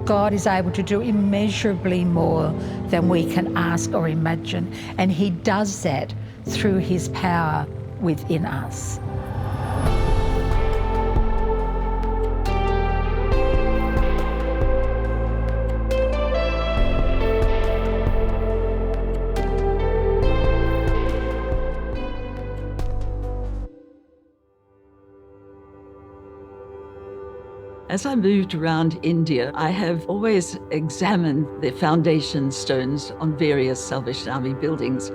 God is able to do immeasurably more than we can ask or imagine, and He does that through His power within us. As I moved around India, I have always examined the foundation stones on various Salvation Army buildings.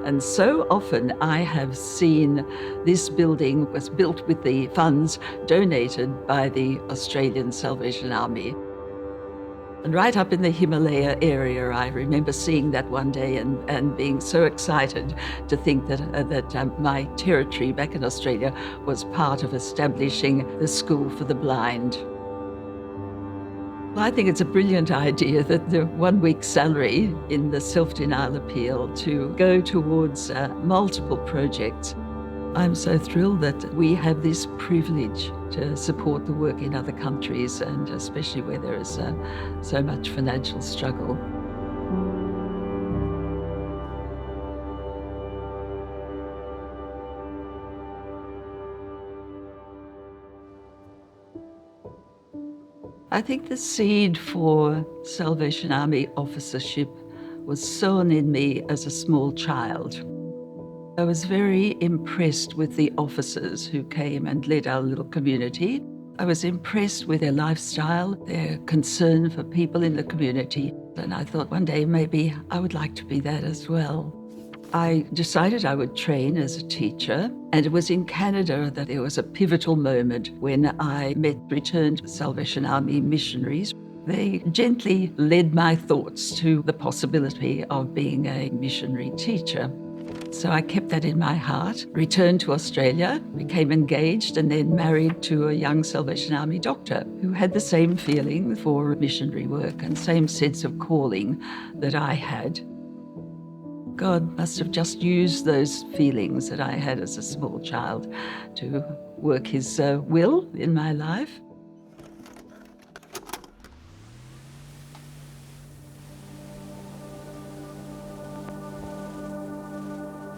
And so often I have seen this building was built with the funds donated by the Australian Salvation Army. And right up in the Himalaya area, I remember seeing that one day and being so excited to think that my territory back in Australia was part of establishing the School for the Blind. I think it's a brilliant idea that the 1 week's salary in the self-denial appeal to go towards multiple projects. I'm so thrilled that we have this privilege to support the work in other countries, and especially where there is so much financial struggle. I think the seed for Salvation Army officership was sown in me as a small child. I was very impressed with the officers who came and led our little community. I was impressed with their lifestyle, their concern for people in the community, and I thought one day maybe I would like to be that as well. I decided I would train as a teacher, and it was in Canada that there was a pivotal moment when I met returned Salvation Army missionaries. They gently led my thoughts to the possibility of being a missionary teacher. So I kept that in my heart, returned to Australia, became engaged, and then married to a young Salvation Army doctor who had the same feeling for missionary work and same sense of calling that I had. God must have just used those feelings that I had as a small child to work His will in my life.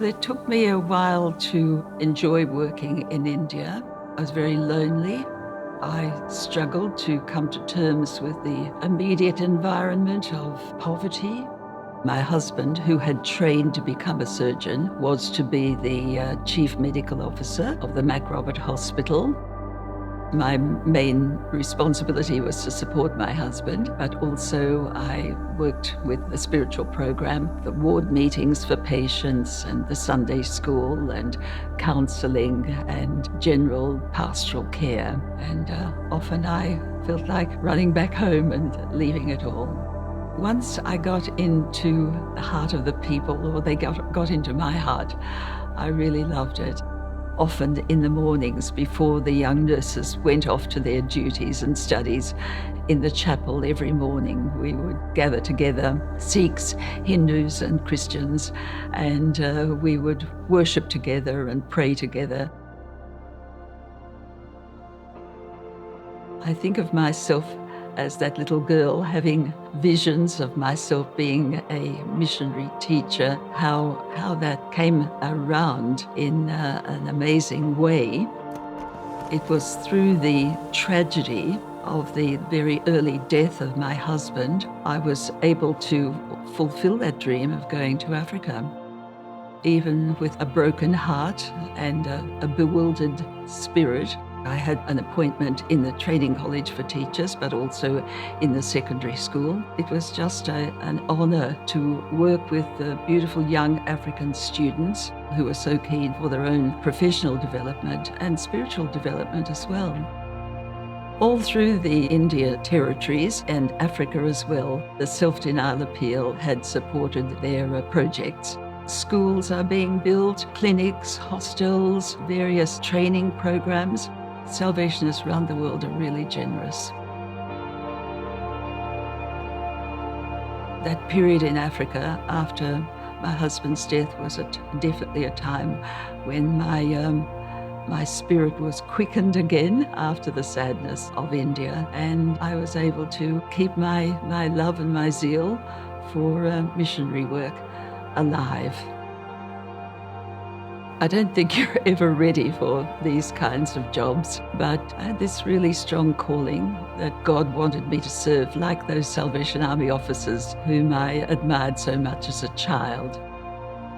It took me a while to enjoy working in India. I was very lonely. I struggled to come to terms with the immediate environment of poverty. My husband, who had trained to become a surgeon, was to be the chief medical officer of the Mac Robert Hospital. My main responsibility was to support my husband, but also I worked with the spiritual program, the ward meetings for patients and the Sunday school and counselling and general pastoral care. And often I felt like running back home and leaving it all. Once I got into the heart of the people, or they got into my heart, I really loved it. Often in the mornings before the young nurses went off to their duties and studies, in the chapel every morning we would gather together, Sikhs, Hindus and Christians, and we would worship together and pray together. I think of myself as that little girl having visions of myself being a missionary teacher, how that came around in an amazing way. It was through the tragedy of the very early death of my husband, I was able to fulfill that dream of going to Africa. Even with a broken heart and a bewildered spirit, I had an appointment in the training college for teachers, but also in the secondary school. It was just an honour to work with the beautiful young African students who were so keen for their own professional development and spiritual development as well. All through the India territories and Africa as well, the Self-Denial Appeal had supported their projects. Schools are being built, clinics, hostels, various training programs. Salvationists around the world are really generous. That period in Africa after my husband's death was definitely a time when my My spirit was quickened again after the sadness of India, and I was able to keep my love and my zeal for missionary work alive. I don't think you're ever ready for these kinds of jobs, but I had this really strong calling that God wanted me to serve, like those Salvation Army officers whom I admired so much as a child.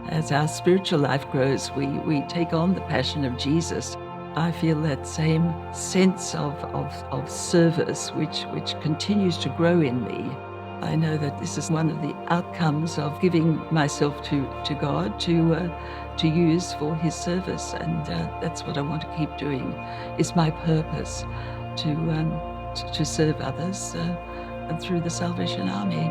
As our spiritual life grows, we take on the passion of Jesus. I feel that same sense of service which continues to grow in me. I know that this is one of the outcomes of giving myself to God to use for His service, and that's what I want to keep doing. It's my purpose to serve others and through the Salvation Army.